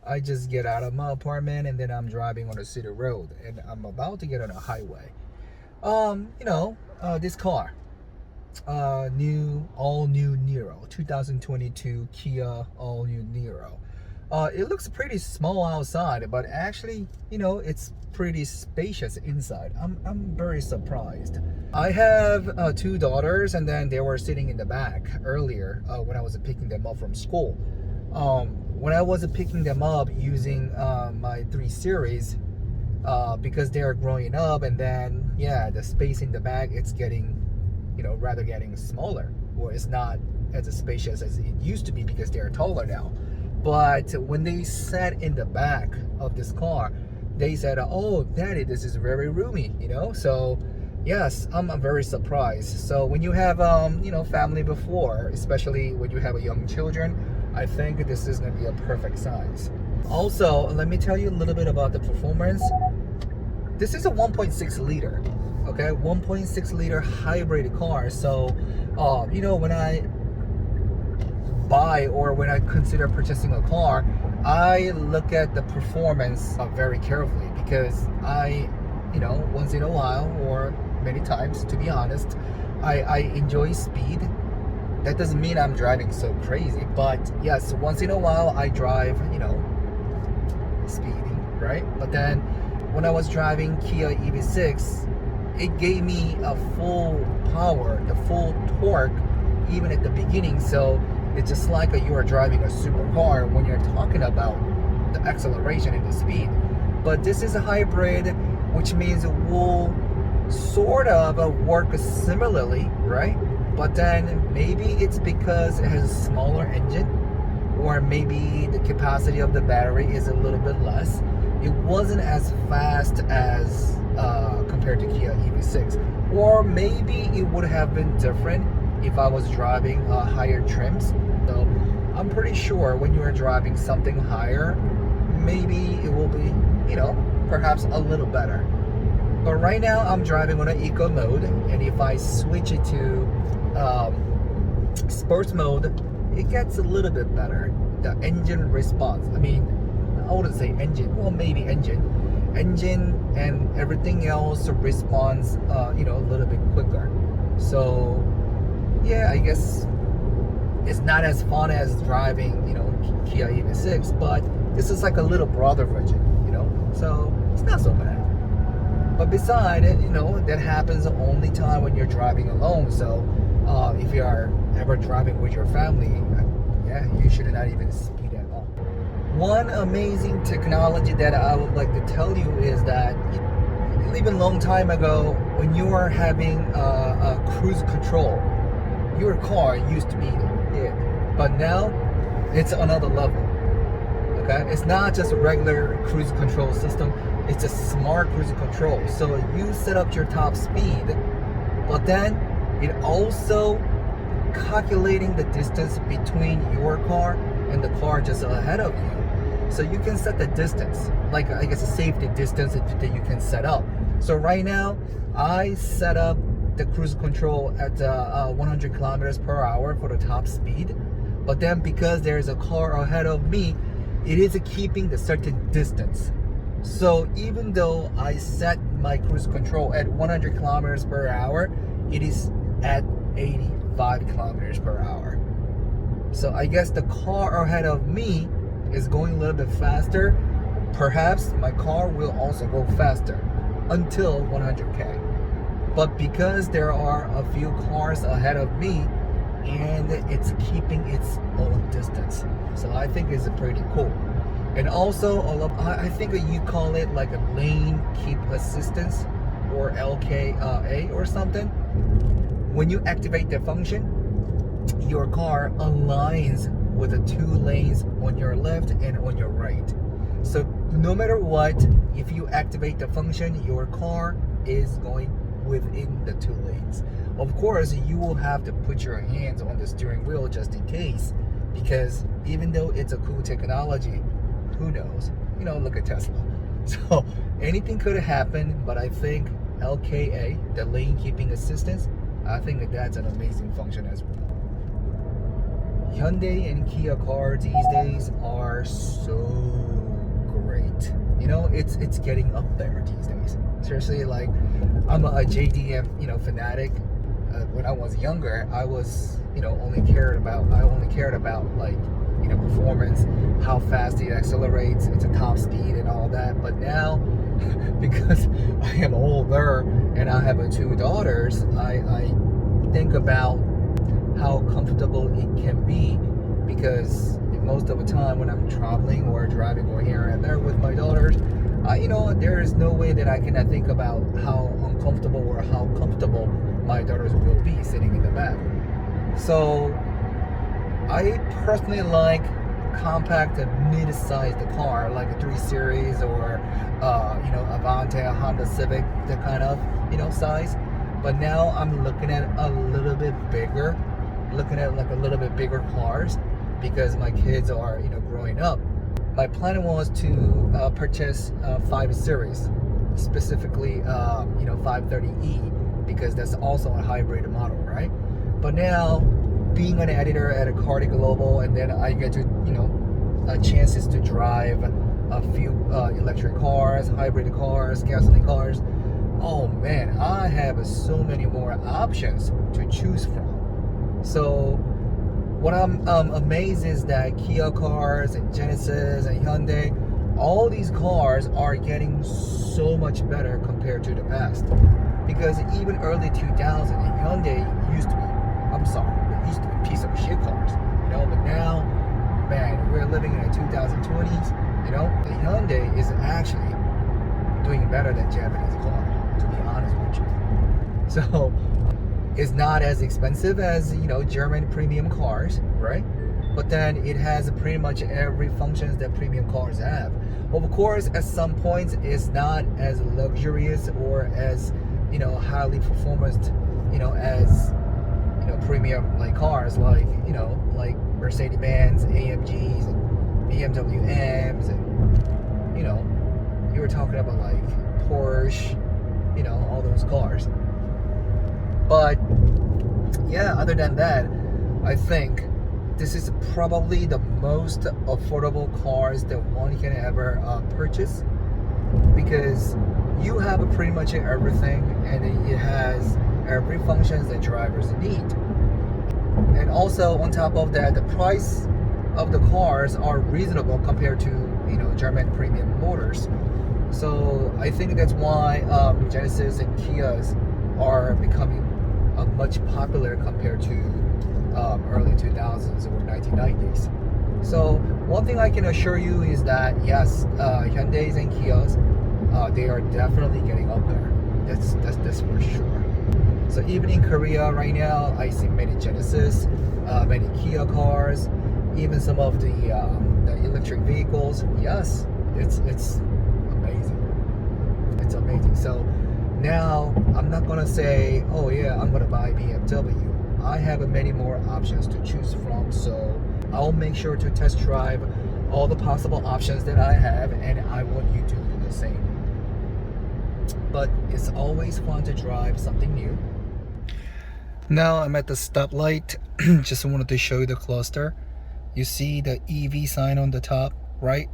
I just get out of my apartment and then I'm driving on a city road and I'm about to get on a highway. This car, all new Niro, 2022 Kia all new Niro. It looks pretty small outside, but actually, it's pretty spacious inside. I'm very surprised. I have two daughters, and then they were sitting in the back earlier when I was picking them up from school. When I was picking them up using my 3 Series, because they are growing up, and then the space in the back, it's getting getting smaller, or it's not as spacious as it used to be because they are taller now. But when they sat in the back of this car, they said, "Oh, Daddy, this is very roomy," So yes, I'm very surprised. So when you have family before, especially when you have young children, I think this is going to be a perfect size. Also, let me tell you a little bit about the performance. This is a 1.6 liter, okay, 1.6 liter hybrid car. So, when I buy or when I consider purchasing a car, I look at the performance very carefully because I, once in a while or many times, to be honest, I enjoy speed. That doesn't mean I'm driving so crazy, but yes, once in a while I drive, speeding, right? But then when I was driving Kia EV6, it gave me a full power, the full torque, even at the beginning. So it's just like you are driving a supercar when you're talking about the acceleration and the speed. But this is a hybrid, which means it will sort of work similarly, right? But then maybe it's because it has a smaller engine, or maybe the capacity of the battery is a little bit less. It wasn't as fast as compared to Kia EV6, or maybe it would have been different if I was driving higher trims. So I'm pretty sure when you are driving something higher, maybe it will be, perhaps a little better. But right now I'm driving on an eco mode, and if I switch it to sports mode, it gets a little bit better. The engine response, I wouldn't say engine, well, maybe engine and everything else responds a little bit quicker. So yeah, I guess it's not as fun as driving Kia EV6, but this is like a little brother version, so it's not so bad. But beside it, that happens the only time when you're driving alone. So if you are ever driving with your family, you should not even speed at all. One amazing technology that I would like to tell you is that even long time ago, when you are having a cruise control, your car used to be it, but now it's another level. Okay, it's not just a regular cruise control system, it's a smart cruise control. So you set up your top speed, but then it also calculating the distance between your car and the car just ahead of you. So you can set the distance, like I guess a safety distance that you can set up. So right now I set up the cruise control at 100 kilometers per hour for the top speed, but then because there's a car ahead of me, it is keeping the certain distance. So even though I set my cruise control at 100 kilometers per hour, it is at 85 kilometers per hour. So I guess the car ahead of me is going a little bit faster. Perhaps my car will also go faster until 100k. But because there are a few cars ahead of me, and it's keeping its own distance, so I think it's pretty cool. And also, I think you call it like a lane keep assistance, or LKA or something. When you activate the function, your car aligns with the 2 lanes on your left and on your right. So no matter what, if you activate the function, your car is going within the 2 lanes. Of course, you will have to put your hands on the steering wheel just in case, because even though it's a cool technology, who knows? Look at Tesla. So anything could happen, but I think LKA, the lane keeping assistance, I think that's an amazing function as well. Hyundai and Kia cars these days are so great. You know, it's getting up there these days. Seriously, like I'm a JDM, fanatic. When I was younger, I was, only cared about like, performance, how fast it accelerates, it's a top speed and all that. But now, because I am older and I have two daughters, I think about how comfortable it can be, because most of the time when I'm traveling or driving or here and there with my daughters, there is no way that I can think about how uncomfortable or how comfortable my daughters will be sitting in the back. So I personally like compact and mid-sized car, like a 3 Series or Avante, a Honda Civic, that kind of size. But now I'm looking at a little bit bigger, cars, because my kids are growing up. My plan was to purchase 5 Series, specifically 530e, because that's also a hybrid model, right? But now, being an editor at a Cardi Global, and then I get to chances to drive a few electric cars, hybrid cars, gasoline cars. Oh man, I have so many more options to choose from. So what I'm amazed is that Kia cars and Genesis and Hyundai, all these cars are getting so much better compared to the past. Because even early 2000s, Hyundai used to be, it used to be a piece of shit cars, but now, man, we're living in the 2020s, the Hyundai is actually doing better than Japanese cars, to be honest with you. So it's not as expensive as German premium cars, right? But then it has pretty much every function that premium cars have. Of course, at some points it's not as luxurious or as highly performant as premium like cars like like Mercedes-Benz AMGs and BMW M's, and you were talking about like Porsche, all those cars. But yeah, other than that, I think this is probably the most affordable cars that one can ever purchase, because you have pretty much everything, and it has every function that drivers need. And also on top of that, the price of the cars are reasonable compared to German premium motors. So I think that's why Genesis and Kias are becoming much popular compared to early 2000s or 1990s. So one thing I can assure you is that yes, Hyundais and Kias, they are definitely getting up there. That's for sure. So even in Korea right now, I see many Genesis, many Kia cars, even some of the electric vehicles. Yes, it's amazing. It's amazing. So now I'm not gonna say, oh yeah, I'm gonna buy BMW. I have many more options to choose from. So I'll make sure to test drive all the possible options that I have, and I want you to do the same. But it's always fun to drive something new. Now I'm at the stoplight. Just wanted to show you the cluster. You see the EV sign on the top, right?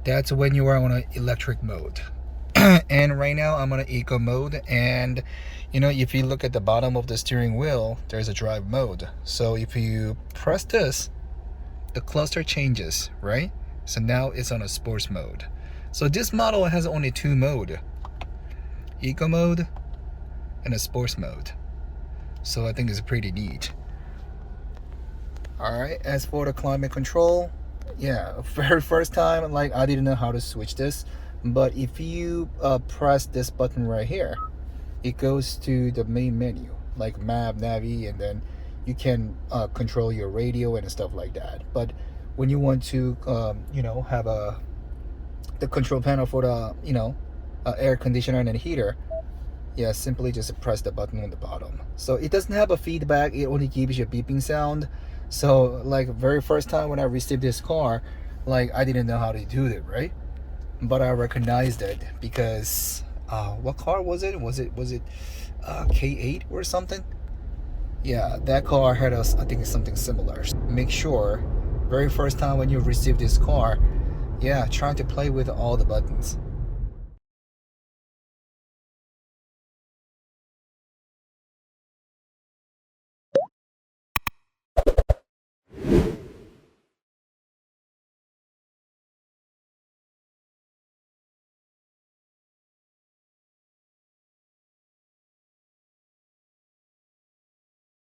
That's when you are on an electric mode. And right now I'm on an eco mode, and if you look at the bottom of the steering wheel, there's a drive mode. So if you press this, the cluster changes, right? So now it's on a sports mode. So this model has only 2 modes: eco mode and a sports mode. So I think it's pretty neat. Alright, as for the climate control, yeah, very first time, like, I didn't know how to switch this, but if you press this button right here, it goes to the main menu, like map, navi, and then you can control your radio and stuff like that. But when you want to have the control panel for the air conditioner and the heater, yeah, simply just press the button on the bottom. So it doesn't have a feedback, it only gives you a beeping sound. So like very first time when I received this car, like I didn't know how to do it, right? But I recognized it because what car was it? Was it K8 or something? Yeah, that car had I think something similar. Make sure very first time when you receive this car, yeah, trying to play with all the buttons.